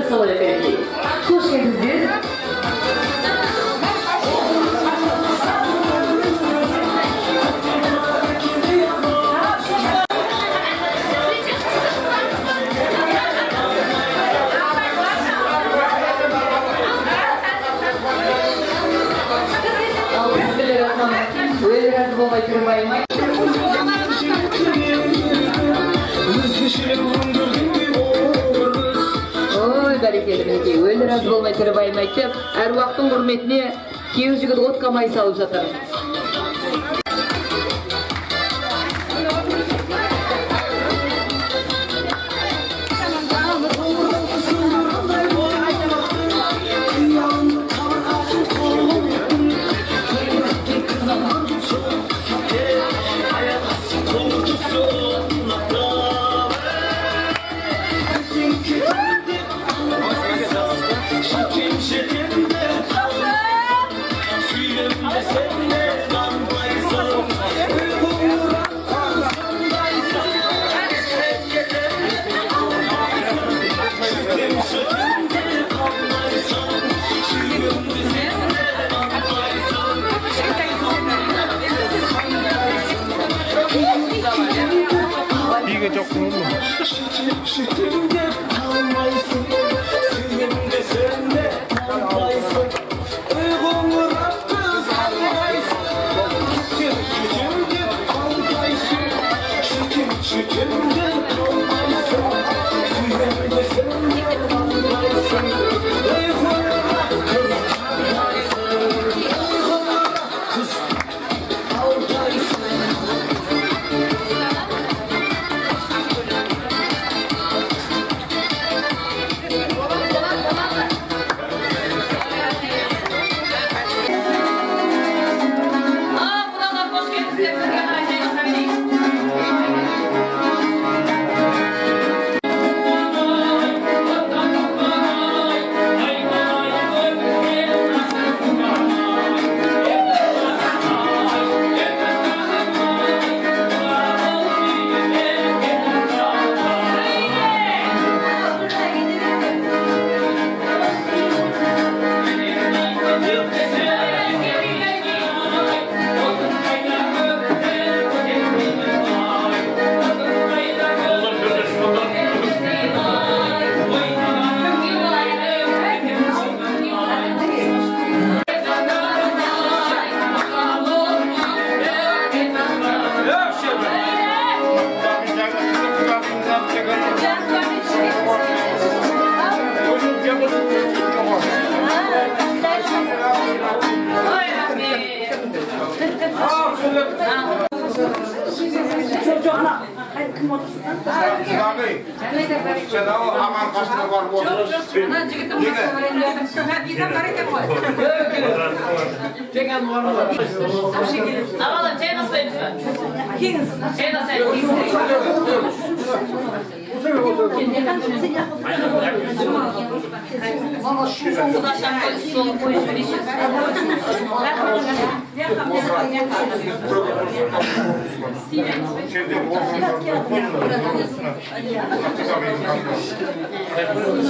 Assalamu alaikum. Hoş geldiniz. Öyle razı olmayı kırmayın. Oy bereketli minekey, öyle razı olmayı kırmayın aytып, her vaqtın hürmetine keyir jigit otqa may salып жатыр. İyi çok mu?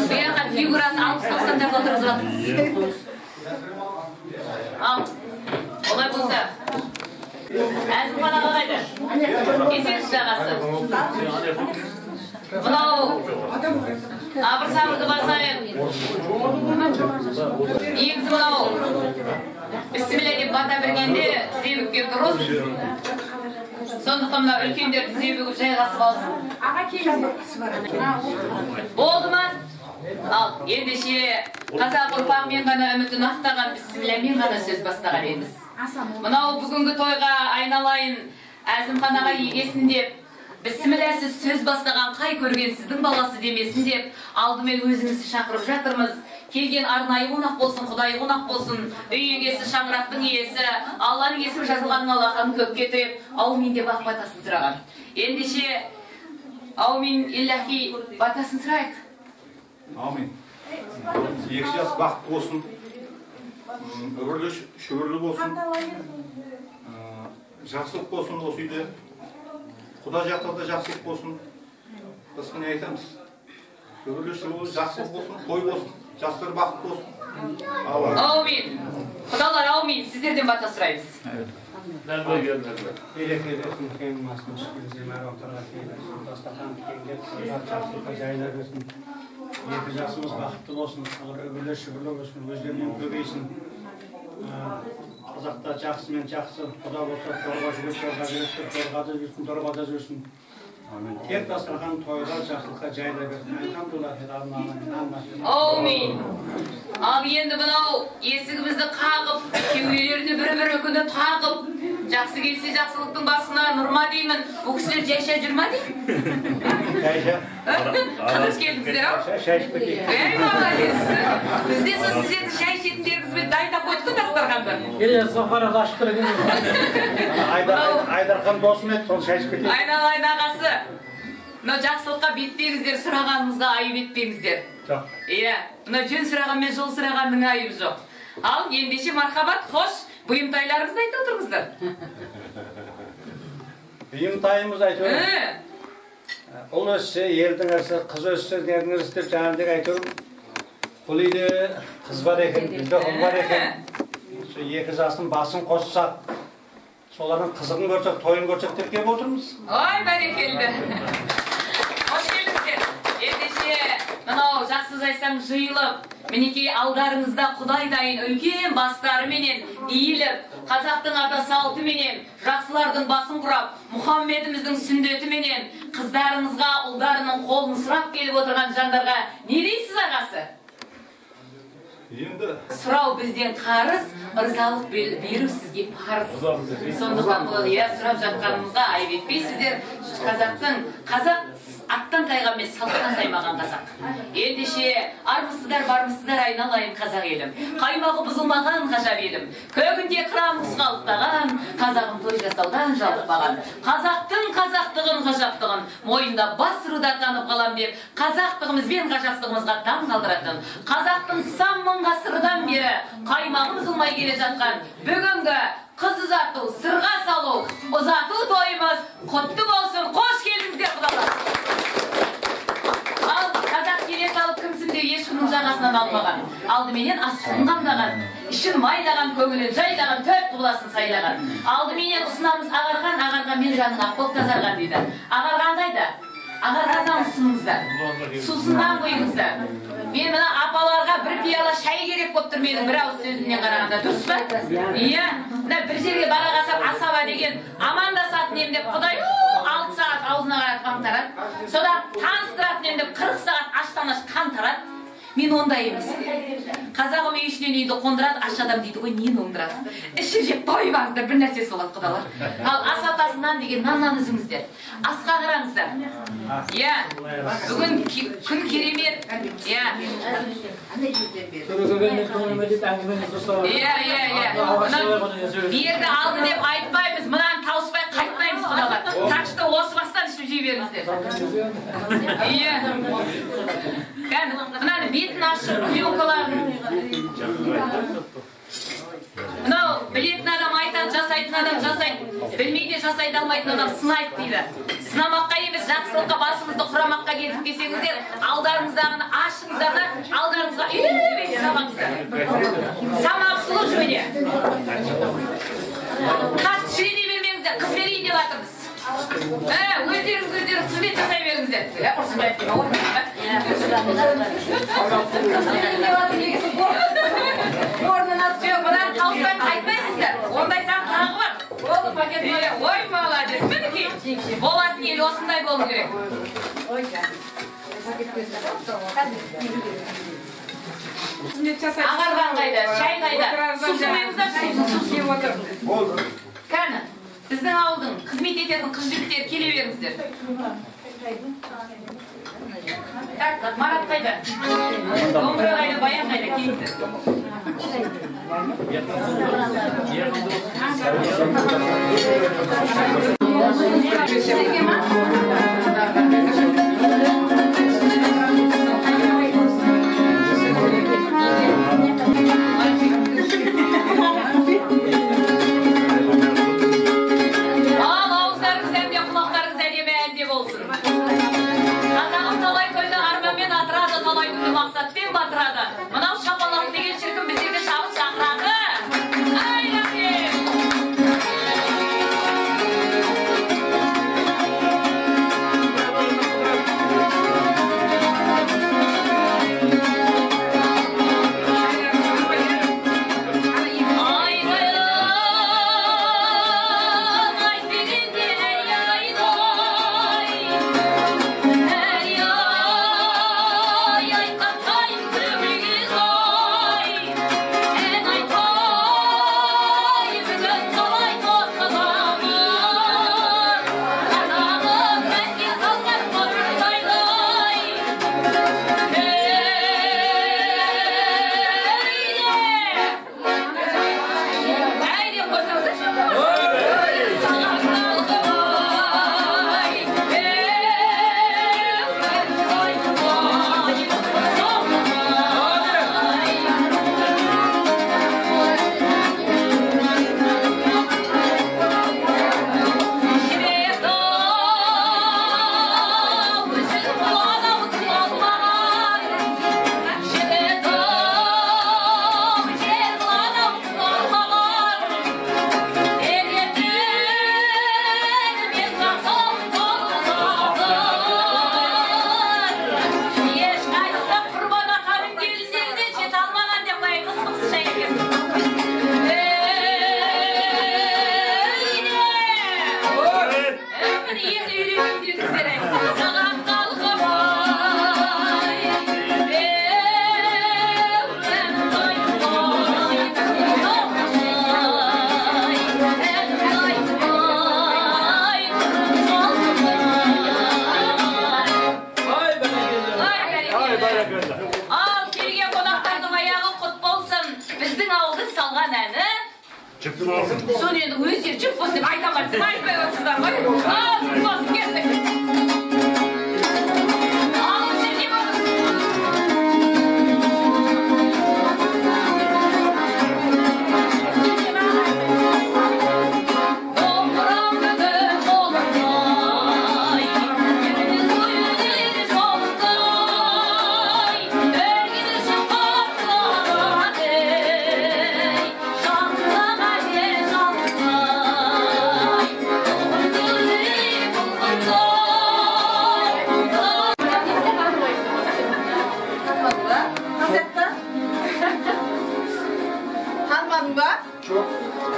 Fiyatlar figurası 60-90 defa oturacak. Al. Olay bulsa. Azim bana bakaydı. Esen şağası. Bunu abır sabırdı barsayın. İyiğimizi bunu Bismillah deyip bata birgende sevipke duruz. Sonduktan da ülkender sevip жайғасып алсын. Болды ма? Ал, ендеше қазақ ұрпағымен ғана үмітін ақтаған бісмілләмен ғана сөз бастаған едіңіз. Мынау бүгінгі тойға айналайын әзімханаға егесін деп, бісмілләсіз сөз бастаған қай көрген сіздің баласы демесін деп, алдымен өзімізді шақырып жатырмыз. Келген арнайы қонақ болсын, құдай қонақ болсын, үй иесі, шаңырақтың иесі, Алланың есімі жазылғанын алақанын көкке түйіп, аумин деп ақ батасын сұраған. Ендеше аумин иллахи батасын сұрайық. Amin. Екі жас бақытты болсын, үрлі шүрлі болсын, жақсылық болсын осы үйде. Құда жақта да жақсылық болсын. Басқа не айтамыз? Örülüş bolsun, жақсылық болsun, той болsun, жастар бақытты болsun. Amin. Құдалар amin. Сіздерден бата сұраймыз. Берекелі болсын, кең масын шүкірізі мәрауаттарға келесін, дастархан кеңге қырғар жақсылыққа жайла берсін. Екі жасымыз бақытты болсын, өбірлі шүгірлі болсын, өздерінен көбейсін. Қазақта жақсымен жақсы, құда болса, торға жүректер, торғада жүрсін, торғада жүрсін. Тек дастархан тойға жақсылыққа жайла берсін. Amin. Ал енді мынау есігімізді қағып, кеуделеріне бір-бір өкінді тағып, жақсы келсе жақсылықтың басына нұрма деймін. Бұл кісілер жайша жүрма деймін. Жайша. Қадыш келдіңіздер, ау? Шай ішіп кетейік. Молодец. Бізде сол сіздерді шай ішетіндеріңізбен дайындап қойдық дастарханды. Соқпарады ашып тұр екен. Айдархан досым еді, сол шай ішіп кетейік. Айналайын ағасы. Мына жақсылыққа бетпеңіздер, сұрағанымызға айып етпеңіздер. Жоқ. Иә, мына жөн сұраған мен жол сұрағанның айыбы жоқ. Ал ендеше мархабат, хош, бұйымтайларыңызды айтып отырыңыздар. Бұйымтайымыз айтып Ұл өссе, ердің ірісі, қыз өссе, ердің ірісі деп жаңағыдек айтып. Бұл үйде қыз бар екен, бізде ұл бар екен. Екі жастың басын қоссақ, солардың қызығын көрсек, тойын көрсек деп келіп отырмыз. Ой, бәрекелді. Хош келдіңіздер. Ендеше мынау жақсы жайсаң жиылып, мінекей алдарыңызда Құдай дайын үлкен бастарыменен иіліп, қазақтың ата салтыменен, жақсылардың басын құрап, Мұхаммедіміздің сүндетіменен қыздарыңызға ұлдарының қолын сұрап келіп отырған жандарға не дейсіз ағасы? Енді Сұрау бізден қарыз, ырзалық беру сізге парыз. Сондықтан бұл сұрап жатқанымызға айып етпейсіздер. Қазақ аттан тайған мен салттан таймаған қазақ. Ендеше армысыздар, бармысыздар айналайын қазақ елім. Қаймағы бұзылмаған ғажап елім. Көгінде қырамыз қалықтаған, қазағым той жасаудан жалықпаған. Қазақтың қазақтығын, ғажаптығын мойында бас ұруда танып қалам деп, қазақтығымыз бен ғажаптығымызға таң қалдыратын. Қазақтың сан мың ғасырдан бері қаймағы бұзылмай келе жатқан бүгінгі қыз ұзату, сырға салу, ұзату тойымыз құтты болсын. Қош келдіңіздер құдалар. Ал қазақ келе салып кімсін деп ешкімнің жағасынан алмаған. Алдыменен асқын қамдаған, ішін майдаған, көңілін жайлаған, төрт құбыласын сайлаған. Алдыменен ұсынамыз ағарған мен жаның ақ боп тазарған дейді. Ағарған қайда? Ағарғаннан ұсыныңыздар. Сусыннан қойыңыздар. Мен мына апаларға бір пиала шай керек болып тұр менің бір ауыз сөзімнен қарағанда, дұрыс па? Иә, мына бір жерге бара қалсам асаба деген амандасатын ем деп Құдай 6 сағат аузына қарап қан тарады. Содан таныстыратын ем деп 40 сағат аштан аш қан тарады. Мен ондай емес. Қазағым үй ішінен үйді қондырады, аш адам дейді ғой, нені оңдырады. Ішіп жеп тойбаңыздар, бір нәрсесі болады құдалар. Ал ас атасынан деген наннан үзіңіздер. Асқа қараңыздар. Иә, бүгін күн керемет. Иә. Берді алды деп айтпаймыз, мұнан тауыспай қайтпаймыз құдалар. Так что осы бастан ішіп жей беріңіздер. Иә. Мынаны бетін ашып, пленкаларын. Мынау білетін адам айтады, жасайтын адам жасайды. Білмейде жасайды алмайтын адам сынайды дейді. Сынамаққа емес, жақсылыққа басымызды құрамаққа кетіп десеңіздер, алдарыңыздағыны ашыңыздар да, алдарыңызға үйрек сабаңыздар. Самақ сұлу жөне. Қас шірене бермеңіздер, қыз берейін деп жатырмыз. Өздеріңіз қызмет жасай беріңіздер. Ұрсынбай айтпейм, ауыр ма? Бұдан қалыспай қайтпайсыздар. Ондай заң тағы бар. Ой, молодец. Мінекей. Болатын ел осындай болу керек. Ағарған қайда, шай қайда. Сусымайыңыздар, сусын. Кәні, біздің ауылдың қызмет ететін қыз жігіттер келе беріңіздер. Так, Марат қайда? Домбыра қайда, баян қайда, келіңіздер. Ал ауыздарыңыз әнде, құлақтарыңыз әдемі әнде болсын. Қазағым талай тойда арманмен атыра Çıktı olsun. Sonra енді өздері жүк болсын деп айта алмайсың, айтпай отырсыздар ғой. Жүк болсын, кеттік.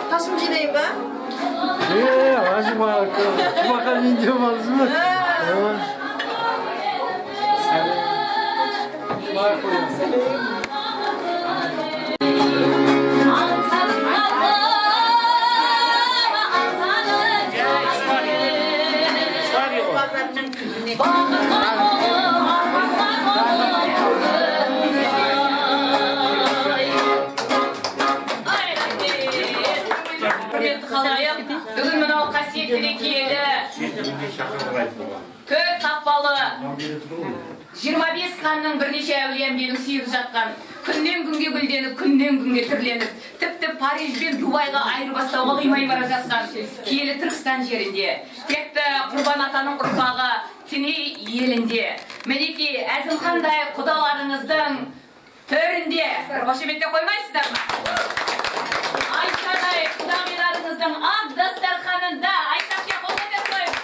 Taşım gideyim ben. Hadi bakalım. Bakalım ince olmaz mı? Бүгін мынау қасиетті киелі төрт тақпалы 25 ханның бірнеше әулиембенің сүйіп жатқан күннен күнге гүлденіп, күннен күнге түрленіп, тіпті Париж бен Дубайға айырбастауға қимай бара жатқан киелі Түркістан жерінде, текті Құрбан атаның ұрпағы Тіней елінде, мінекей Әзімхандай құдаларыңыздың төрінде қошеметтеп қоймайсыздар ма? Айтқандай құдағиларыңыздың ақ дастарханында айтақия қолдап қойып.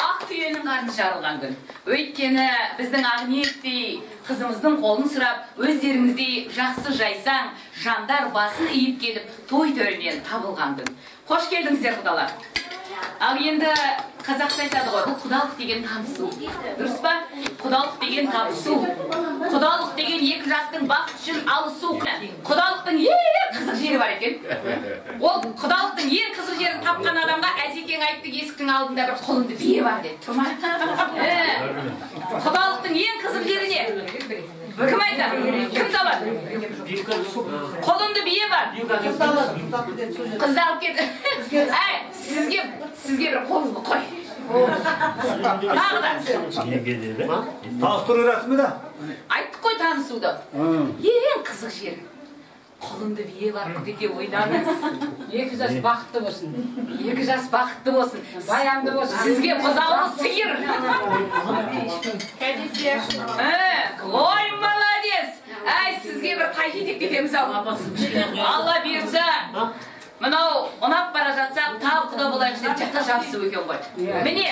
Ақ түйенің қарны жарылған күн. Өйткені біздің Ақниеттей қызымыздың қолын сұрап, өздеріңіздей жақсы жайсаң, жандар басын иіп келіп, той төрінен табылған күн. Қош келдіңіздер құдалар. Ал енді қазақша айтады ғой, бұл құдалық деген танысу. Дұрыс па? Құдалық деген табысу. Құдалық деген екі жастың бақыт үшін алысу. Құдалықтың ең қызық жері бар екен. Ол құдалықтың ең қызық жерін тапқан адамға Әзекең айтты, есіктің алдында бір құлынды бие бар деді. Тұр ма? Құдалықтың ең қызық жері не? Кім айтады? Кім табады? Құлынды бие бар. Қызды алып кетті. Сізге бір қолыңды қой. Тағы да. Таныстыру рәсімі да? Айттық қой танысуды. Ең қызық жер. Құлынды бие бар, құдеке ойнаңыз. 2 жас бақытты болсын. 2 жас бақытты болсын. Баянды болсын. Сізге бұзаулы сиыр. Ой, молодец. Әй, сізге бір қай жетек кетеміз ау. Алла берсе. Мынау ұнап бара жатсақ, тағы құда болайық деп жақта жабысу екен ғой. Міне,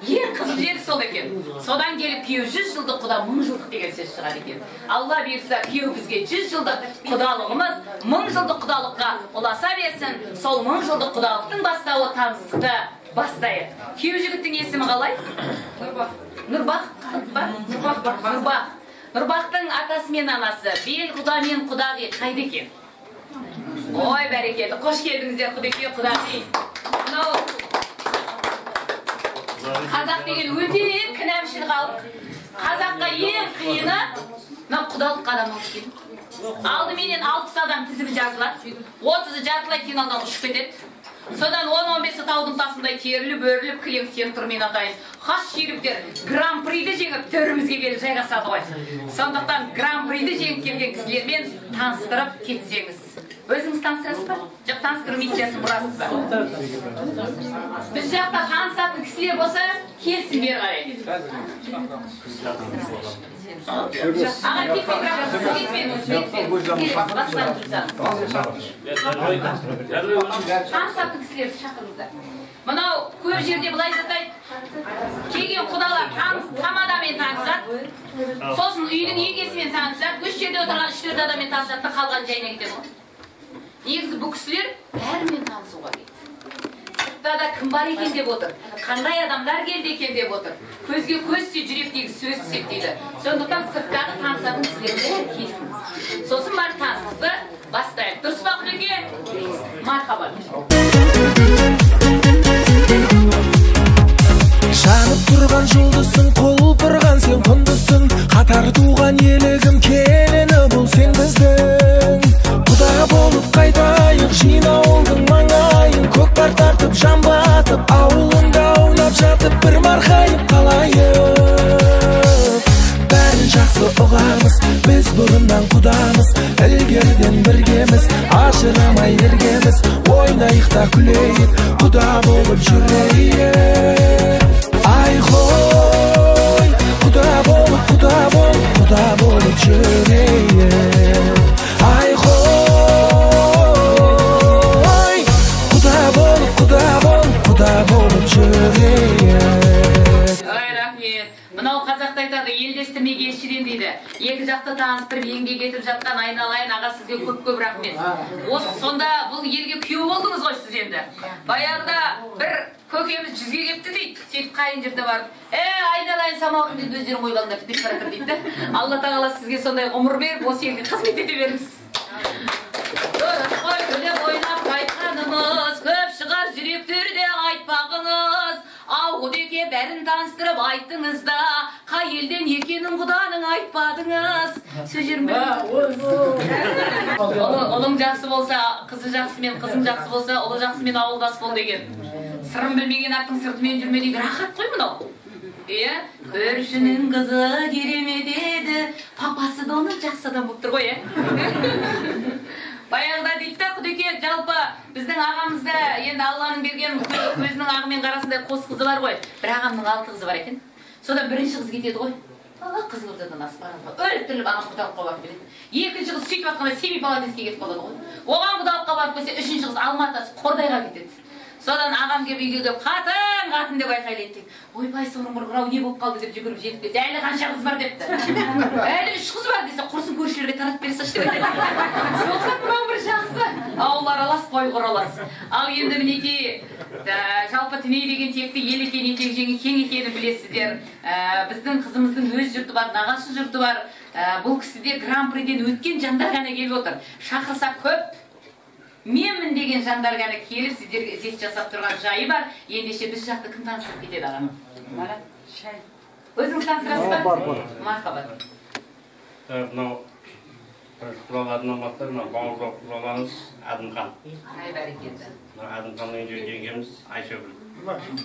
ең қызық жері сол екен. Содан келіп күйеу 100 жылдық, құда 1000 жылдық деген сөз шығады екен. Алла берсе, күйеу бізге 100 жылдық құдалығымыз 1000 жылдық құдалыққа ұласа берсін. Сол 1000 жылдық құдалықтың бастауы таныстықты бастайық. Күйеу жігіттің есімі қалай? Нұрбақ. Нұрбақтың атасы мен анасы, бел құда мен құдағи қайда екен? Ой, бәрекелді. Қош келдіңіздер, құдеке, құдағи. Қазақ деген өте кінәмшіл халық. Қазаққа ең қиыны құдалық қадам өткен. Алдыменен 60 адам тізімі жазылады. 30-ы жартылай финалдан ұшып кетеді. Содан 10-15 таудың тасындай теріліп, өріліп, кілең сен тұрмен атайын. Хас жүйріктер гран-приді жеңіп, төрімізге келіп жайғасады ғой. Сондықтан гран-приді жеңіп келген кісілермен таныстырып кетсеңіз. Өзіңіз таныстырасыз ба? Жоқ, таныстыру миссиясын құрасыз ба? Біз жақта танысатын кісілер болса, келсін бері қарай. Аға, танысатын кісілерді шақырыңыздар. Мынау көп жерде былай жатайды. Келген құдалар тамадамен танысады. Сосын үйдің егесімен танысады. 3 жерде отырған 3-4 адаммен танысады, қалған жайына кетеді. Негізі бұл кісілер бәрімен танысуға келді. Сыртта да кім бар екен деп отыр. Қандай адамдар келді екен деп отыр. Көзге көзсе жүректегі сөз түседі дейді. Сондықтан сырттағы танысатын кісілерді келсін. Сосын бар таныстықты бастайық. Дұрыс па құдеке? Мархаба. Жанып тұрған жұлдызсың, құлпырған сен құндызсың. Қатар туған елігім келіні бұл сен біздің. Құда болып қайтайық егерден біргеміз, ажырамай ергеміз, ойнайық та күлейік, құда болып жүрейік. Ай хой, құда болып жүрейік. Ай хой, құда болып жүрейік. Ай, рахмет. Мынау қазақта айтады, елдестірмеге шірен дейді. Екі жақты таныстырып еңбек етіп жатқан айналайын аға, сізге көп рахмет. Осы сонда бұл елге күйеу болдыңыз ғой сіз енді. Баяғыда бір көкеміз 100-ге кепті дейді. Сөйтіп қайын жерде барып, айналайын самаурын дейді, өздерің қойғандар деп баратыр дейді. Алла тағала сізге сондай ғұмыр беріп, осы елге қызмет ете беріңіз. Дұрыс қой, өлең ойнап қайтқанымыз, көп шығар жүректерде айтпағыңыз. Ау құдеке бәрін таныстырып айттыңыз да, қай елден екенін құданың айтпадыңыз. Сөз жерім ұлың жақсы болса, қызы жақсымен, қызың жақсы болса, ұлы жақсымен ауылдас бол деген. Сырын білмеген аттың сыртымен жүрме деген рахат қой мынау. Көршінің қызы керемет еді, папасы да оның жақсы адам болып тұр ғой, Баяғыда дейді да, құдеке, жалпы біздің ағамызда енді Алланың берген көзінің ағымен қарасындай қос қызы бар ғой. Бір ағамның 6 қызы бар екен. Содан бірінші қыз кетеді ғой. Қызылордадан аспағанға өліп тіріліп ана құдалыққа барып келеді. Екінші қыз сөйтіп атқанда Семей Палатинскке кетіп қалады ғой. Оған құдалыққа барып келсе, үшінші қыз Алматы Қордайға кетеді. Содан ағам келіп үйге келіп қатын деп айқайлайды. Ойбай соның мұрғырау не болып қалды деп жүгіріп жетіп келсе, әлі қанша қыз бар депті. Әлі 3 қыз бар десе, құрсын көршілерге таратып бере салшы деп айтады. Соқсақ мынау бір жақсы. Ауыл аралас, қой құралас. Ал енді мінекей, жалпы Тіней деген текті ел екен, етек-жеңі кең екенін білесіздер. Біздің қызымыздың өз жұрты бар, нағашы жұрты бар. Бұл кісіде гран-приден өткен жандар ғана келіп отыр. Шақырса көп. Менмін деген жандар ғана келіп сіздерге сес жасап тұрған жайы бар. Ендеше біз жақты кім таныстырып кетеді ағам? Марат, шай. Өзіңіз таныстырасыз ба? Мархабат. Мынау туралы атынан бастап, мынау бауыржан туралаңыз Адымхан. Ай бәрекелді. Адымханның жеңгеміз Айшагүл. Рахмет.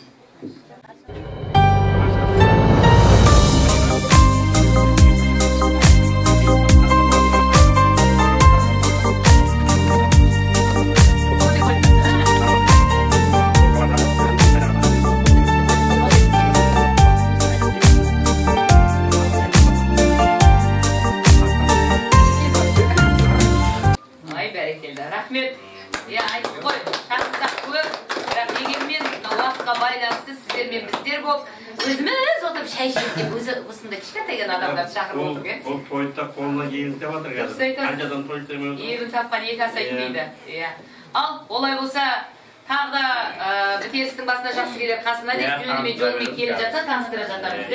Айтып қой, шақырсақ көп, бірақ дегенмен уақытқа байланысты сіздермен біздер болып, өзіміз отырып шай ішейік деп өзі осындай кішкентай адамдарды шақырып отырмыз. Ол тойда қолына егін деп жатыр қазір. Қаншадан той істемеу. Егін тапқан екі асайтын дейді. Ал, олай болса, тағы да бітерістің басына жақсы келер қасына деп жөнімен жолымен келіп жатса, таныстыра жатамыз,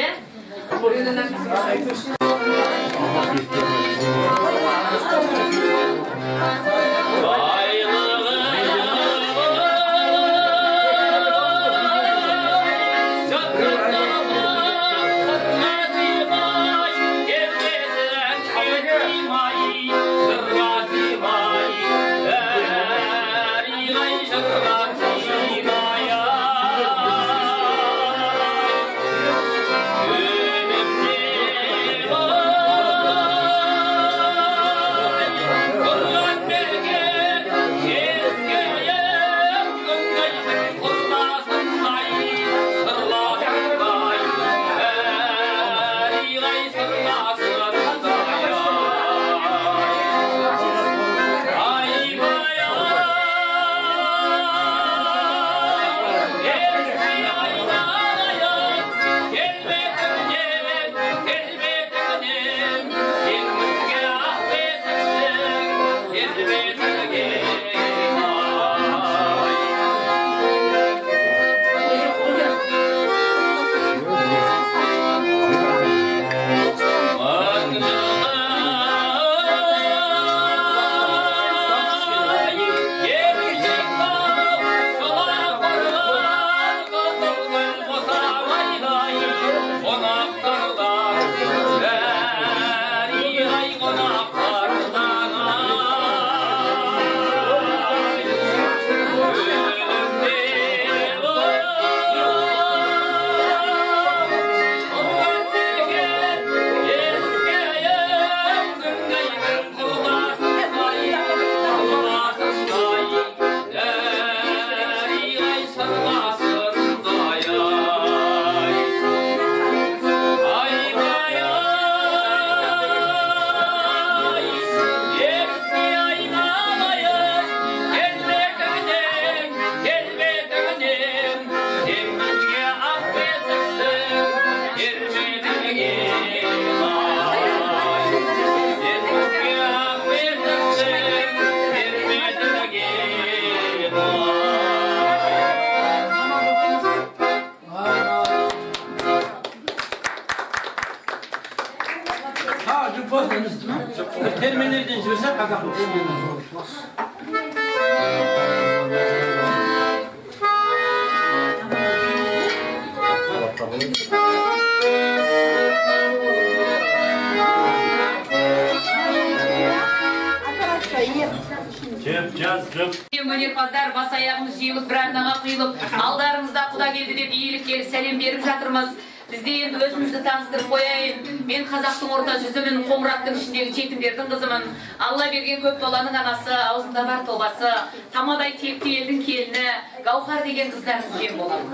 Өнерпаздар бас аяғымыз жиылып, бір арнаға құйылып, алдарыңызда құда келді деп иелік келіп сәлем беріп жатырмыз. Бізде енді өзімізді таныстырып қояйын. Мен қазақтың орта жүзімін, Қоңыраттың ішіндегі жетімдердің қызымын. Алла берген көп баланың анасы, аузында бар тобасы, тамадай текті елдің келіні, Гауһар деген қыздарыңыз жем боламын.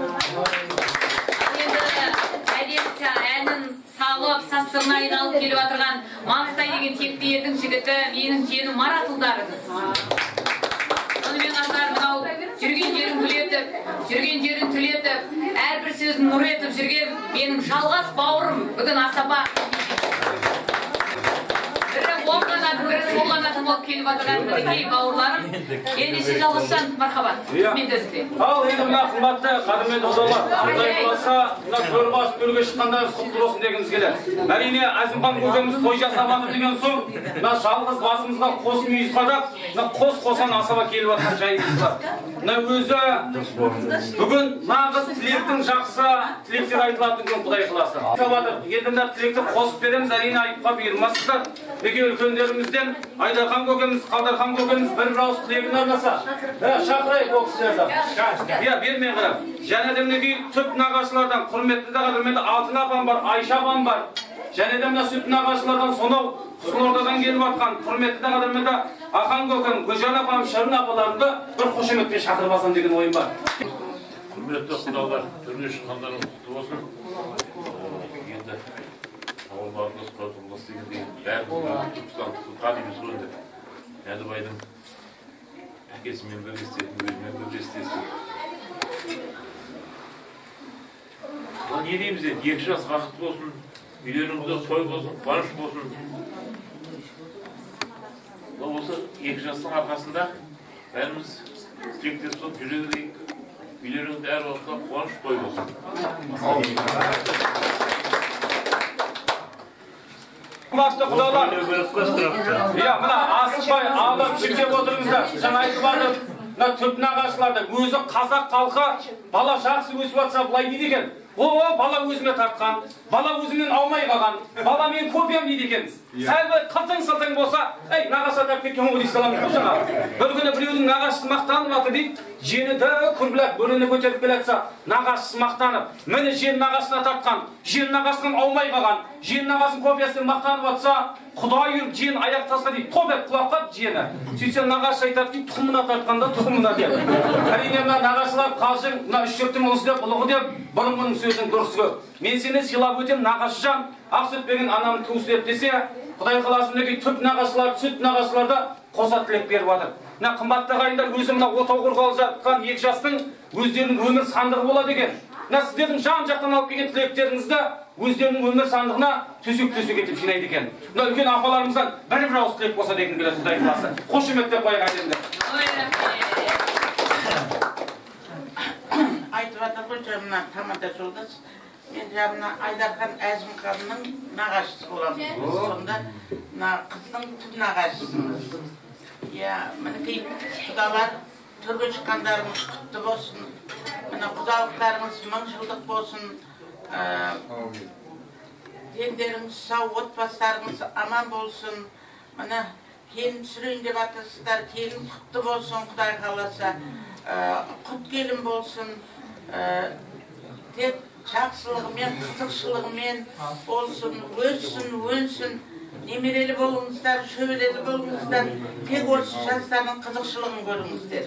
Енді әнін салып, сасырына айналып келіп атырған Мақтай деген текті елдің жігіті, менің женім Маратылдарыңыз. Сонымен қатар мынау жүрген жерін гүлетіп, жүрген жерін түлетіп, әрбір сөзін нұр етіп жүрген менің жалғас бауырым бүгін асаба. Бірі оң қанатым, бірі сол қанатым болып келіп атырған мінекей бауырларым. Ендеше жалғасжан, мархабат. Мен өзіңде. Ал енді мына қымбатты қадірменді құдалар, Құдай қаласа мына төрбас төрге шыққандарыңыз құтты болсын дегіміз келеді. Әрине Әзімхан көкеміз той жасамады деген соң, мына жалғыз басымызға қос мүйіз қадап, мына қос-қосан асаба келіп жатқан жайымыз бар. Мына өзі бүгін нағыз тілектің жақсы тілектер айтылатын күн Құдай қаласа. Енді мына тілекті қосып береміз, әрине айтуға бұйырмасыздар. Неге үлкендерімізден Айдархан көкеміз, Қалдархан көкеміз бір ауыз тілегін арнаса. Шақырайық ол кісілерді. Бермей қарап. Және де мінекей түп нағашылардан құрметті де қадірменді Алтын апам бар, Айша апам бар. Және де мына сүт нағашылардан сонау Қызылордадан келіп жатқан құрметті де қадірменді Ақан көкем, Гүлжан апам, Шырын апаларымды бір қошеметпен шақырып алсам деген ойым бар. Құрметті құдалар, түрге шыққандарың құтты болсын. Енді ауылдарымыз, қотымыз дегендей бәріміз Түркістан тұлқанымыз қойды. Әдібайдың әкесімен бірге істейтін, өзімен бірге істесін. Не дейміз де, 2 жас бақыт болсын, үйлеріңізде той болсын, қуаныш болсын. Осы 2 жастың арқасында бәріміз тілектес болып жүре берейік. Үйлеріңізде әр уақытта қуаныш той болсын. Құлашты құдалар, мына асықпай алып жүктеп отырыңыздар. Жаңа айтып жатыр, мына түп нағашыларды өзі қазақ халқы бала жақсы өсіп жатса былай дейді екен. Бала өзіме тартқан, бала өзімнен аумай қалған, бала мен көпем дейді екенбіз. Сәл қылтың-сылтың болса, нағашы атап кеткен ғой дейсіз аламыз ғой жаңа. Бір күні біреудің нағашысы мақтанып жатыр дейді, жені күрбілеп, бөрені көтеріп келатса, нағашысы мақтанып, міне жен нағашысына тартқан, жен нағашысынан аумай қалған, жен нағашының көпесінен мақтанып жатса, Құдай үріп жен аяқ тасқа дейді, тобет құлаққа жені. Сөйтсе нағашы айтады дейді, тұқымына тартқанда тұқымына деп. Әрине мына нағашылар қалжың, мына 3-4-тің ұлысы деп, ұлығы деп, бұрынғының сөздің дұрысы көп. Мен сені сыйлап өтем, нағашы жан, ақ сүт берген анам туыс деп десе, Құдай қаласын неге түп нағашылар, сүт нағашыларда қоса тілек беріп жатыр. Мына қымбатты ағайындар өзі мына отау құрғалы жатқан 2 жастың өздерінің өмір сандығы болады екен. Мына сіздердің жан-жақтан алып келген тілектеріңізді өздерінің өмір сандығына төсек-төсек етіп жинайды екен. Мына үлкен апаларымыздан бір ауыз тілек болса деген келеді Құдай қаласа. Қошеметтеп қояйық әдемді. Айтып жатыр ғой жаңа тамада жолдас. Мен жаңа Айдархан Әзімханның нағашысы боламын. Сонда қыздың түп нағашысы. Мінекей құдалар, түрге шыққандарыңыз құтты болсын. Мына құдалықтарыңыз 1000 жылдық болсын. Дендеріңіз сау, отбасыларыңыз аман болсын. Мына келін түсірейін деп жатырсыздар, келін құтты болсын, Құдай қаласа. Құт келін болсын. Тек жақсылығымен, қызықшылығымен болсын, өссін, өнсін. Немерелі болыңыздар, шөберелі болыңыздар. Тек осы жастардың қызықшылығын көріңіздер.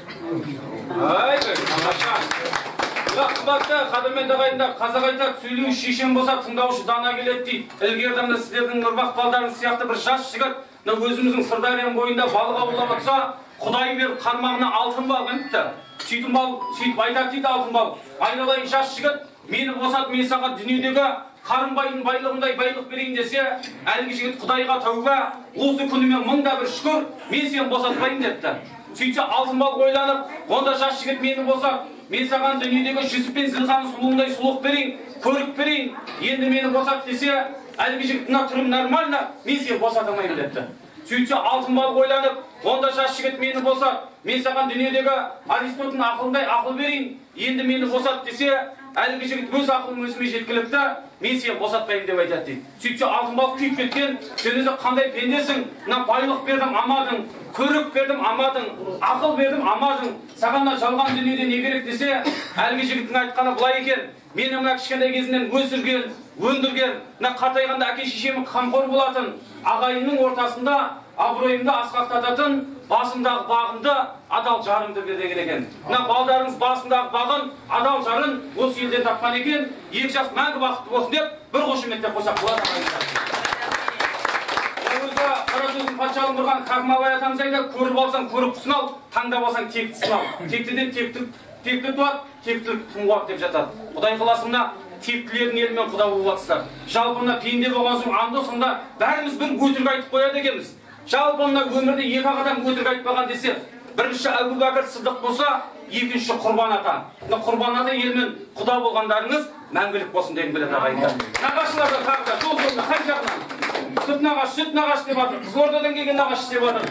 Қымбатты қадірменді ағайындар, қазақ айтады, сөйлеуші шешен болса, тыңдаушы дана келеді дейді. Ілгерден сіздердің ұрпақ балдарыңыз сияқты бір жас жігіт, өзіміздің Сырдария бойында балық аулап жатса, Құдай беріп қармағына алтын балық еміпті. Сөйтіп айтады дейді алтын балық. Айналайын жас жігіт, мені босат, мен саған дүниедегі қарынбайдың байлығындай байлық берейін десе, әлгі жігіт Құдайға тәуба, осы күнімен 1000 бір шүкір, мен сені босатпайын депті. Сөйтсе алтын балық ойланып, онда жас жігіт мені босат, мен саған дүниедегі Жүсіп пен Зілханның сұлуындай сұлық берейін, көрік берейін, енді мені босат десе, әлгі жігіт мына түрім нормально, мен сені босатамайын депті. Сөйтсе алтын балық ойланып, онда жас жігіт мені босат. Мен саған дүниедегі Аристотель ақылындай ақыл берейін. Енді мені босат десе, әлгі жігіт өз ақылын өзіме жеткілікті, мен сені босатпаймын деп айтады дейді. Сөйтсе алтын балық күйіп кеткен, сен өзі қандай пендесің? Мына байлық бердім, амадың, көрік бердім, амадың, ақыл бердім, амадың. Саған жалған дүниеде не керек десе, әлгі жігіттің айтқаны былай екен. Мені мына кішкентай кезімнен өсірген, өндірген, мына қартайғанда әке шешемнің қамқор болатын, ағайынның ортасында абыройымды асқақтататын, басымдағы бағымды адал жарымды берген екен. Мына балдарыңыз басындағы бағын, адал жарын осы елден тапқан екен. 2 жас мәңгі бақытты болсын деп, бір қошеметтеп қойсақ болады ағайындар. Өзі қара сөздің патшалығын құрған Хакім Абай атамыз айтады, көріп алсаң көріп сынал, таңдап алсаң текті сынал. Тектіден текті туады, тектілік туады деп жатады. Құдай қаласа мына тектілердің елімен құда болып жатсыздар. Жалпы мына пенде болған соң анда сонда бәріміз бір өтірік айтып қояды екенбіз. Жалпы мына өмірде 2 адам өтірік айтпаған десе, бірінші Әбу Бәкір Сыдық болса, екінші Құрбан ата. Мына Құрбан ата елімен құда болғандарыңыз мәңгілік болсын деген біледі ағайындар. Нағашылардан тағы да сол жолда қай жағынан? Сүт нағаш, сүт нағаш деп жатыр. Қызылордадан келген нағаш деп жатыр.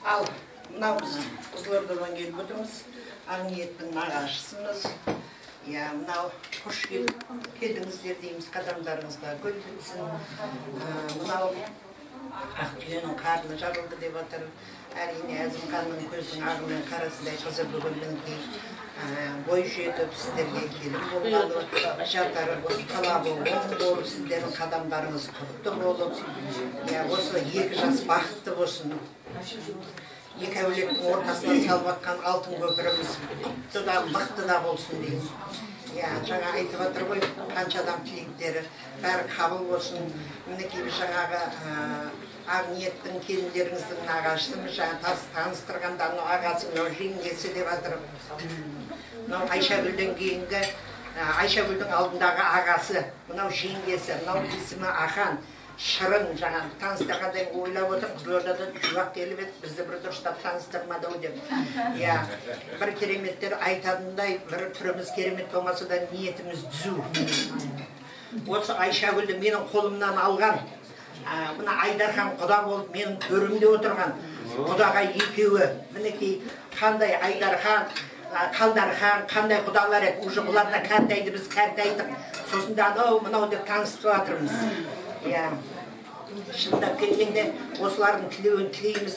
Ал мынау біз Қызылордадан келіп отырмыз. Аңниеттің нағашысымыз. Мынау қош келдіңіздер дейміз, қадамдарыңызға гүл бітсін. Мынау Ақтүйенің қарны жарылды деп жатыр. Әрине Әзімханның көздің ағымен қарасындай қызы бүгін мінекей бой жетіп сіздерге келіп болғаны, жатары осы талабы оң болып, сіздердің қадамдарыңыз құтты болып, осы 2 жас бақытты болсын. 2 әулеттің ортасына салып атқан алтын көпіріміз құтты да мықты да болсын дейміз. Жаңа айтып отыр ғой, қанша адам тілектері бәрі қабыл болсын. Мінекей жаңағы Аңниеттің келіндеріңіздің нағашысымыз, жаңа таныстырғанда ағасы мынау жеңгесі деп жатыр. Мынау Айшагүлден кейінгі, Айшагүлдің алдындағы ағасы, мынау жеңгесі, мынау есімі Ахан. Шырын жаңа таныстырғанда ойлап отыр, Қызылордада жұбақ келіп еді, бізді бір дұрыстап таныстырмады деп. Бір кереметтер айтатындай, бір түріміз керемет болмаса да ниетіміз түзу. Осы Айшагүлді менің қолымнан алған, мына Айдархан құда болып менің төрімде отырған құдаға екеуі, мінекей қандай Айдархан, Қалдархан, қандай құдалар еді, уже бұларда кәртайды, біз кәртайдық, сосын да мынау деп таныстырып жатырмыз. Шындап келгенде осылардың тілеуін тілейміз.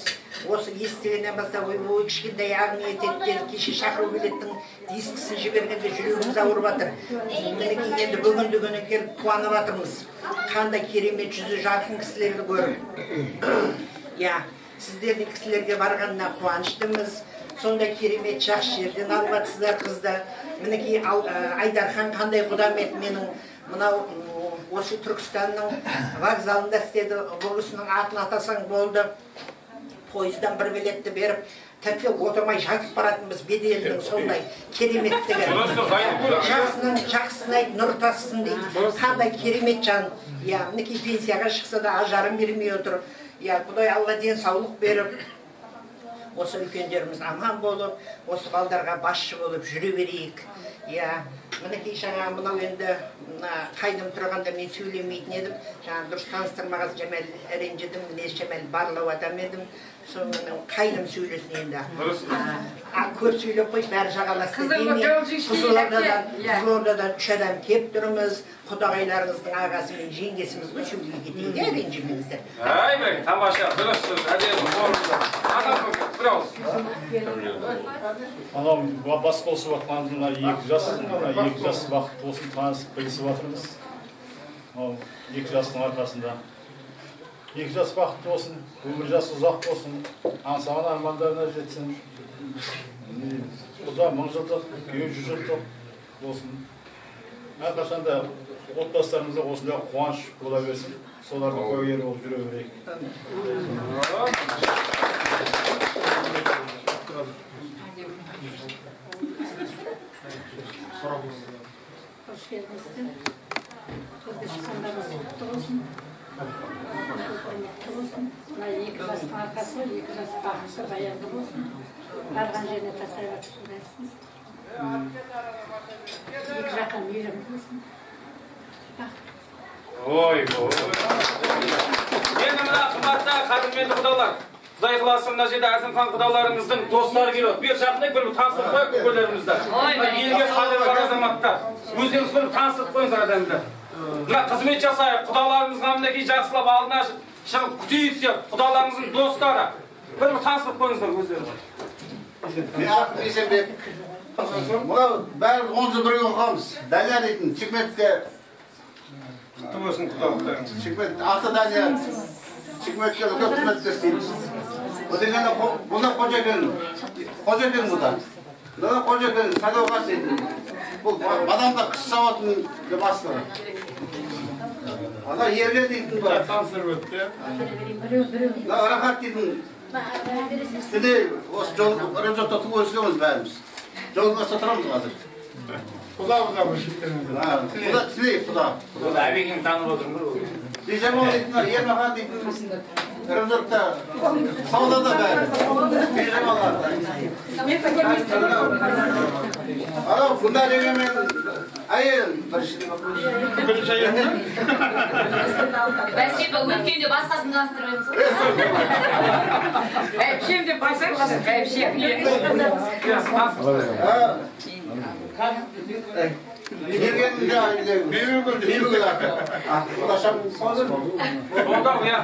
Осы естігеннен бастап ой кішкентай Аңниеттен кеше шақыру билеттің дискісін жібергенде жүрегіміз ауырып жатыр. Мінекей енді бүгінгі күні келіп қуанып жатырмыз. Қандай керемет жүзі жарқын кісілерді көріп. Сіздердің кісілерге барғанына қуаныштымыз. Сондай керемет жақсы жерден алып жатсыздар қызды. Мінекей Айдархан қандай құдам еді менің мынау осы Түркістанның вокзалында істеді, болысының атын атасаң болды. Пойыздан бір билетті беріп, тіпті отырмай жатып баратынбыз беделінің сондай кереметтігі. Жақсысын айт, нұр тасысын дейді. Қандай керемет жан. Мінекей пенсияға шықса да ажарын бермей отыр. Құдай Алла денсаулық беріп, осы үлкендеріміз аман болып, осы балдарға басшы болып жүре берейік. Мінекей жаңа мынау енді қайным тұрғанда мен сөйлемейтін едім. Жаңа дұрыс таныстырмағыз Жамал ренжідім, мінез Жамал барлау адам едім. Соның қайным сөйлесін енді. Көп сөйлеп қой, бәрі жағаласты. Қызылордадан 3 адам кеп тұрмыз. Құдағайларыңыздың ағасы мен жеңгесіміз ғой сөйлей кетейін, ренжімеңіздер. Бәй, тамаша, дұрыс сөз, әдемі, орынды. Бір ауыз. Анау бас қосып жатқанымыз мына 2 жас бақытты болсын, танысып білісіп жатырмыз. 2 жастың арқасында. 2 жас бақытты болсын, өмір жасы ұзақ болсын, аңсаған армандарына жетсін. Құда 1000 жылдық, 100 жылдық болсын. Әрқашанда отбасыларымызда осындай қуаныш бола берсін. Солардың куәгері болып жүре берейік. Hoş geldinizdir. Kırgızistan'da kutlu olsun. Kutlu olsun. 2 jastın arkası, 2 jas bakışı bayanlı olsun. Bargan yerine tasarruf süresiniz. 2 rakam yerim olsun. Oy, oy. Енді мына қымбатты қадірменді құдалар, Құдай қаласа мына жерде Әзімхан құдаларыңыздың достары келеді. Бір жақындай бір таныстырып қояйық көкелерімізді. Елге қадір бар азаматтар. Өздеріңіз бір таныстырып қойыңыздар адамды. Мына қызмет жасайық, құдаларымызға мінекей жақсылап алдына шығып күтейік деп, құдаларыңыздың достары. Бір таныстырып қойыңыздар өздеріңіз. Мен Есенбек. Мынау бәрі 10 жыл бірге оқығанбыз. Дәния дейтін, Шикметте. Құтты болсын құдалықтарыңыз. Шикмет, аты Дания. Шикметке үлкен қызметте істейміз. Бұдан бұнда Қожакен бұда. Бұда Қожакен сайлауға істейді. Бұл бадамда қыш сауатын бастығы. Ана Ерген дейтін бар. Таныстырып өтті. Рахат дейтін. Сіне осы жол рұқсатта туып өскенбіз бәріміз. Жолға сатырамыз қазір. Құда бір шектеріңіз. Құда тілейік, құда. Әбекең танып отырмын. Бейжамал дейтін, Ермахан дейтін, рұқсатта саудада бәрі. Бейжамалар. Анау бұнда дегенмен әйел бірінші. Бәсе өткенде басқасын таныстырып едіңіз. Әпшем деп қойсаңыз, әпшем. Ерген бейбігіл ақы. Құдашам қоныр. Қолдау, я.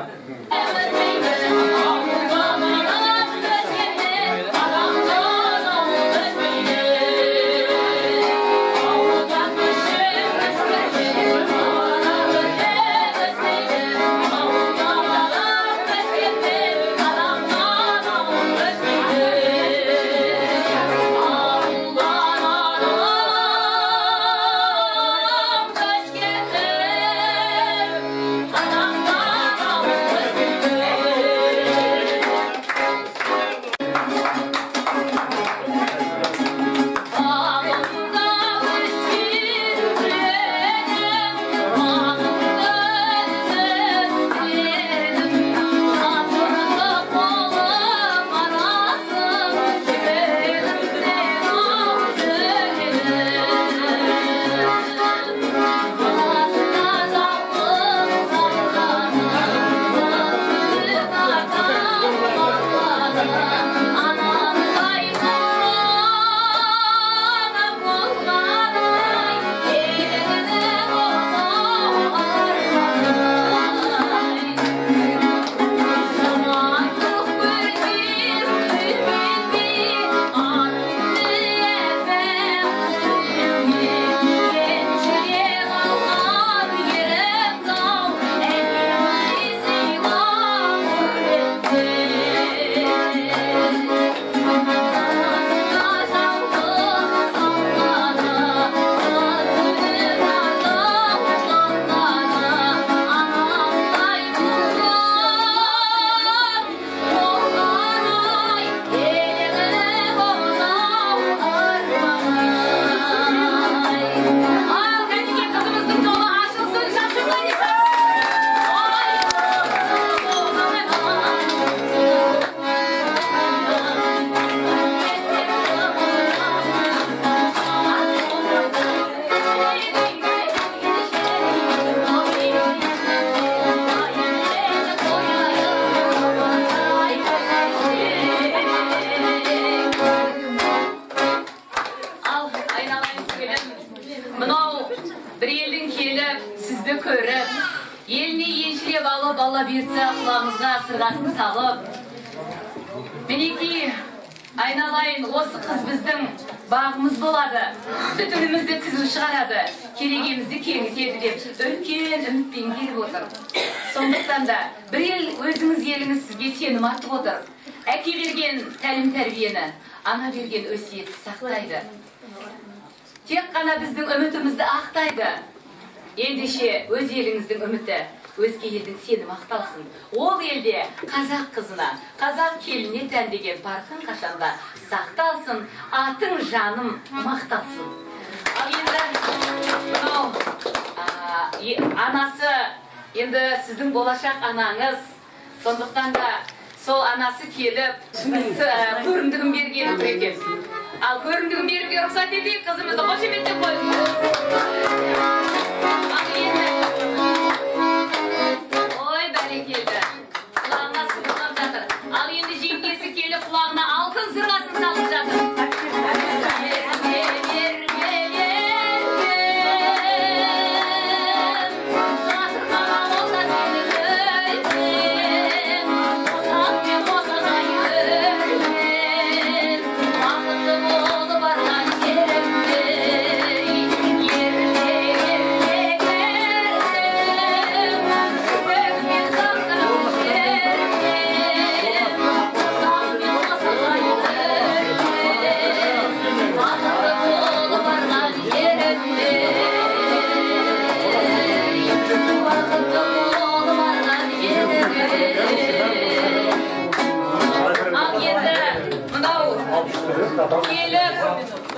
Сырғасын салып, мінеки айналайын, осы қыз біздің бағымыз болады, түтінімізді түзу шығарады, керегемізді кеңітеді деп үлкен үмітпен келіп отыр. Сондықтан да бір ел өзіңіз еліңіз сізге сенім артып отыр. Әке берген тәлім тәрбиені, ана берген өсиетті сақтайды. Тек қана біздің үмітімізді ақтайды. Ендеше өз еліңіздің үміті, өзге елдің сенім ақталсын. Ол елде қазақ қызына, қазақ келіне тән деген парқын қашанда сақталсын, атың жаным мақталсын. Ал енді анасы, енді сіздің болашақ анаңыз, сондықтан да сол анасы келіп, көрімдігін берген екен. Ал көрімдігін беруге рұқсат етейік, қызымызды қошеметтеп қойыңыз. Ой, бәрекелді. құлағына алтын сырғасын салып жатыр.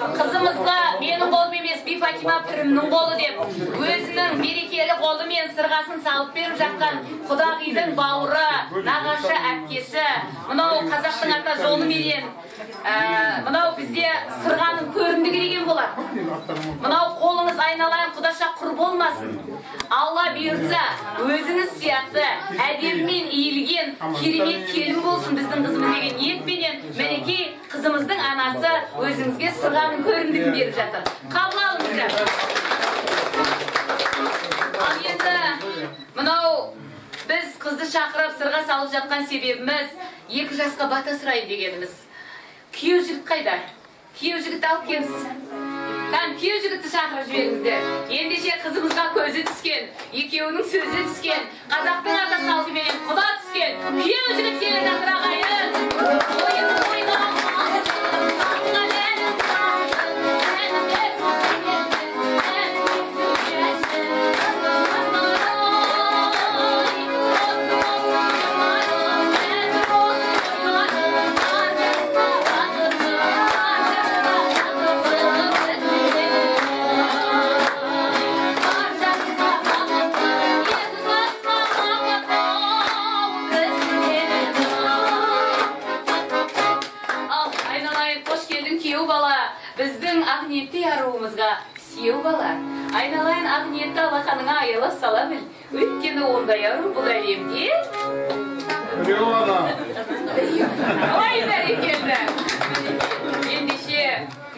Kızımızға менің қолым емес Бифатима пірімнің қолы деп өзінің берекелі қолымен сырғасын салып беріп жатқан Құдағидың бауыры, нағашы әпкесі, мынау қазақтың ата жолыменен мынау бізде сырғаның көрімдігі деген болады. Мынау қолыңыз айналайын құдаша құр болмасын. Алла бұйыртса өзіңіз сияқты әдемімен иілген керемет келін болсын біздің қызымыз деген ниетпенен мінекей қызымыздың анасы өзіңізге сырғаның көрімдігін беріп жатыр. Қабыл алыңыздар. Ал енді мынау біз қызды шақырып сырға салып жатқан себебіміз 2 жасқа бата сұрайын дегеніміз. Күйеу жігіт қайда? Күйеу жігіт алып келіңіз. Там күйеу жігітті шақырып жіберіңіздер. Ендеше қызымызға көзі түскен, екеуінің сөзі түскен, қазақтың ата салтыменен құда түскен. Күйеу жігіт келе жатыр ағайын. Біздің Ақниетті аруымызға сүйеу бала. Айналайын Ақниетті Аллаханыңа аялап сала біл. Өйткені ондай ару бұл әлемде. Біреу ана. Ой, бәрекелді. Ендеше,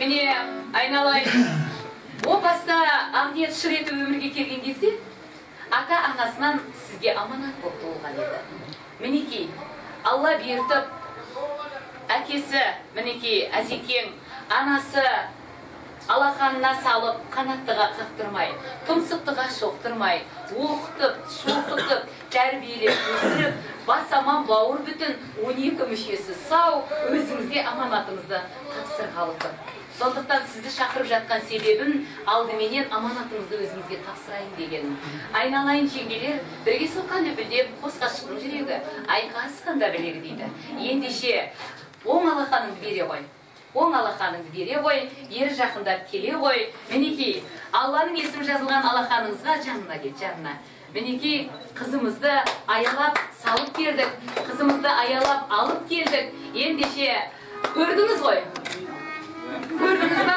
міне айналайын. О баста Ақниет шыр етіп өмірге келген кезде, ата-анасынан сізге аманат болып туылған еді. Мінекей, Алла бұйыртып, әкесі, мінекей, Әзекең, анасы алақанына салып, қанаттыға қақтырмай, тұмсықтыға шоқтырмай, оқытып, шоқытып, тәрбиелеп, өсіріп, бас аман бауыр бүтін 12 мүшесі сау, өзіңізге аманатыңызды тапсырғалы тұр. Сондықтан сізді шақырып жатқан себебім алдыменен аманатыңызды өзіңізге тапсырайын дегенім. Айналайын жеңгелер, бірге соққан үпілдеп, қос ғашықтың жүрегі, айқасқанда білегі дейді. Ендеше, оң алақаныңды бере ғой. Оң алақаныңды бере ғой, ері жақындап келе ғой. Мінекей, Алланың есімі жазылған алақаныңызға жанына кел, жанына. Мінекей, қызымызды аялап салып бердік, қызымызды аялап алып келдік. Ендеше, көрдіңіз ғой? Көрдіңіз ба?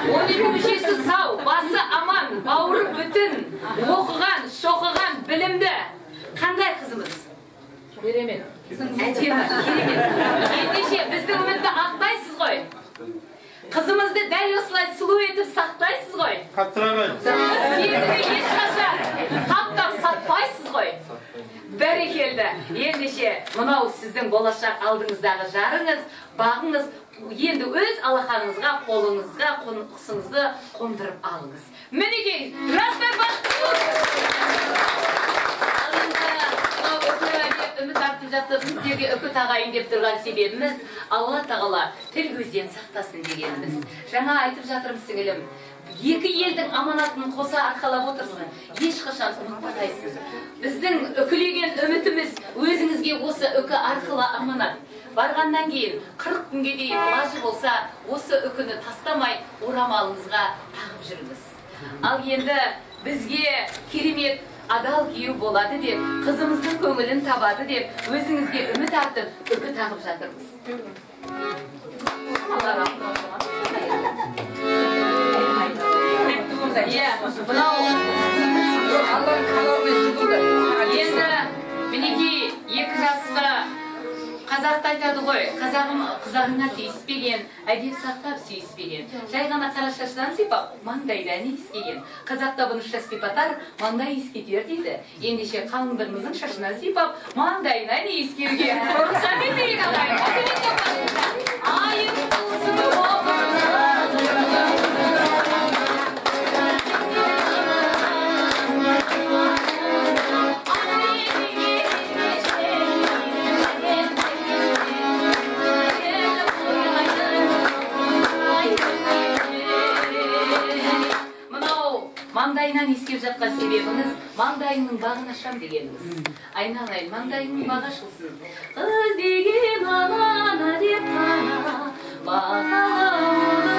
12 мүшесі сау, басы аман, бауыры бүтін, оқыған, шоқыған, білімді. Қандай қызымыз? Керемет. Әдемі, керемет. Ендеше, біздің үмітті ақтайсыз ғой. Қызымызды дәл осылай сұлу етіп сақтайсыз ғой. Қаттырағай. Сендігі ешқашан таптап сатпайсыз ғой. Бәрекелді. Ендеше, мынау сіздің болашақ алдыңыздағы жарыңыз, бағыңыз, енді өз алақаныңызға, қолыңызға, құсыңызды қондырып алыңыз. Мінекей, жастар бақытты болсын. Үміт артып жатып, сіздерге үкіт ағайын деп тұрған себебіміз Алла тағала тіл көзден сақтасын дегеніміз. Жаңа айтып жатырмын сіңілім, екі елдің аманатын қоса арқалап отырсың, ешқашан ұмытпайсың. Біздің үкілеген үмітіміз өзіңізге осы үкі арқылы аманат. Барғаннан кейін 40 күнге дейін лажы болса, осы үкіні тастамай орамалыңызға тағып жүріңіз. Ал енді бізге керемет адал күйеу болады деп, қызымыздың көңілін табады деп, өзіңізге үміт артып, үкі тағып жатырмыз. Енді мінекей 2 жасқа Қазақта айтады ғой, қазағым қызағына тиіспеген, әдеп сақтап сүйіспеген. Жай ғана қара шаштан сипап, маңдайдан иіскеген. Қазақта бұны шаш сипатар, маңдай иіскетер дейді. Ендеше қалыңдығымыздың шашынан сипап, маңдайынан иіскерген. Рұқсат етейік ағайын. Айын болсын маңдайынан иіскеп жатқан себебіңіз маңдайыңның бағын ашам дегеніңіз. Айналайын, маңдайыңның бағы ашылсын. Қыз деген ана деп қана бағалауды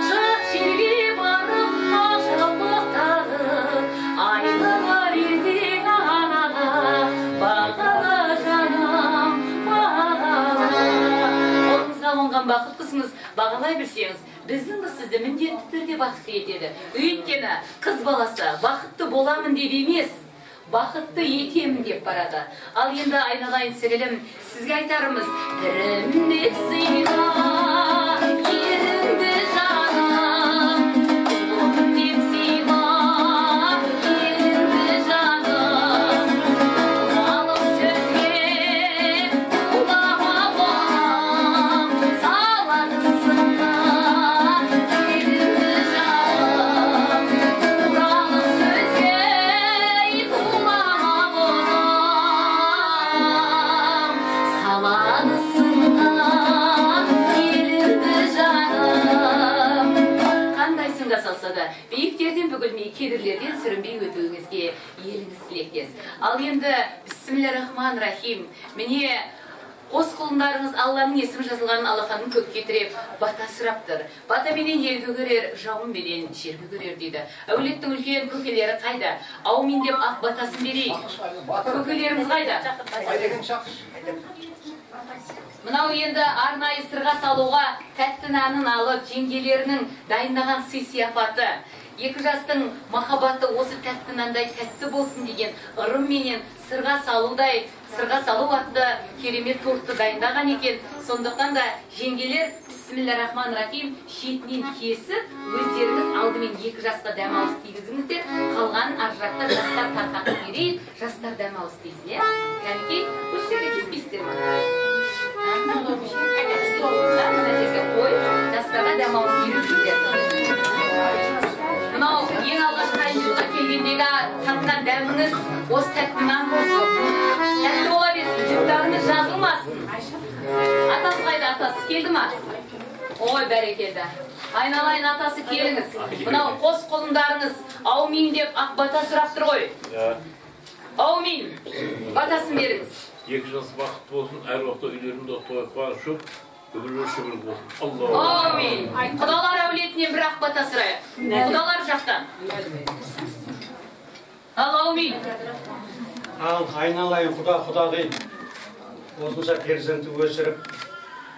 жат жерге барып ашылықтағы айналар ертең анаға бағала жаным бағала. Қолыңызға қонған бақыттысыңыз, бағалай білсеңіз біздің қыз сізді міндетті түрде бақытты етеді. Өйткені қыз баласы бақытты боламын деп емес, бақытты етемін деп барады. Ал енді айналайын сіңілім, сізге айтарымыз, бірім деп сыйла, еріңді жаным, ұлым деп сыйла, еріңді жаным, алып сөзге ұлама болам, саладысың. Биіктерден бүгілмей, кедірлерден сүрінбей өтуіңізге еліңіз тілектес. Ал енді, Бисмиллахиррахманиррахим, міне қос құлындарыңыз Алланың есімі жазылған алақанын көкке тіреп, бата сұрап-тұр. Бата менен ел көгерер, жауын менен жер көгерер дейді. Әулеттің үлкен көкелері қайда? Аумин деп ақ батасын берейік. Көкелеріміз қайда? Мынау енді арнайы сырға салуға тәтті нанын алып, жеңгелерінің дайындаған сый сияпаты. Екі жастың махаббаты осы тәтті нандай тәтті болсын деген ырым менен сырға салу атты керемет тортты дайындаған екен. Сондықтан да жеңгелер Бисмиллахиррахманиррахим шетінен кесіп, өздеріңіз алдымен екі жасқа дәмауыз тигізіңіздер, қалған аржақта жастар тарқатып берейік, жастар дәмауыз тейсін, е? Кәнекей, осы жерде кеспейсіздер ма? Жастарға дәмауыз беріп. Мынау ең алғаш қайынжылға келгендегі татқан дәміңіз осы тәтті нан болсын. Тәтті бола берсін, жұптарыңыз жазылмасын. Атасы қайда, атасы келді ма? Ой, бәрекелді. Айналайын, атасы келіңіз. Мынау қос қолындарыңыз аумин деп ақ бата сұрап тұр ғой. Аумин, батасын беріңіз. Екі жас бақытты болсын, әр уақытта үйлерінде тоғай қуаныш жоқ, өмірлер шүбір болсын. Алла. Амин. Құдалар әулетінен бір ақ бата сұрайық. Құдалар жақтан. Ал аумин. Ал айналайын құда дейін. Осынша перзенті өсіріп,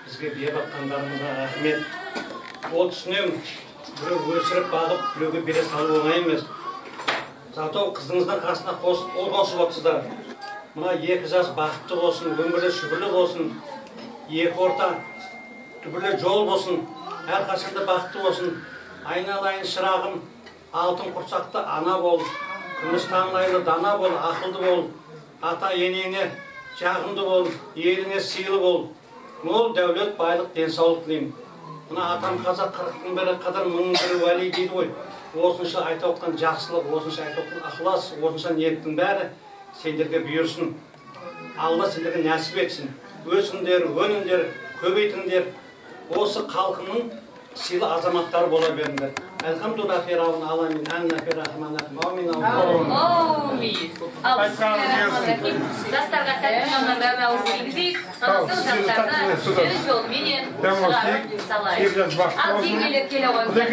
бізге беріп атқандарыңызға рахмет. Ол түсінем, біреу өсіріп бағып, біреуге бере салу оңай емес. Зато қызыңыздың қасына қосып отырсыздар. Мына екі жас бақытты болсын, өмірі шүбірлі болсын, екі орта түбірлі жол болсын, әрқашанда бақытты болсын. Айналайын шырағым, алтын құрсақты ана бол, күміс таңлайлы дана бол, ақылды бол, ата енеңе жағымды бол, еліңе сыйлы бол. Мол дәулет, байлық, денсаулық тілеймін. Мына атам қазақ 40-тың бірі қыдыр, 1000-ның бірі уәли дейді ғой. Осынша айта отқан жақсылық, осынша айта отқан ықылас, осынша ниеттің бәрі сендерге бұйырсын. Алла сендерге нәсіп етсін. Өсіңдер, өніңдер, көбейтіңдер. Осы халқының сыйлы азаматтары бола беріңдер. Әлхамдулиллахи раббил аламин, әннәфи рахманиррахим. Амин. Амин. Ал Бисмиллахиррахманиррахим. Жастарға тәттіғаннан дәме ауыз тигізейік. Қанысың жастарда өз жолменен шығарып салайық. Ал теңгелер келе қойыңдар.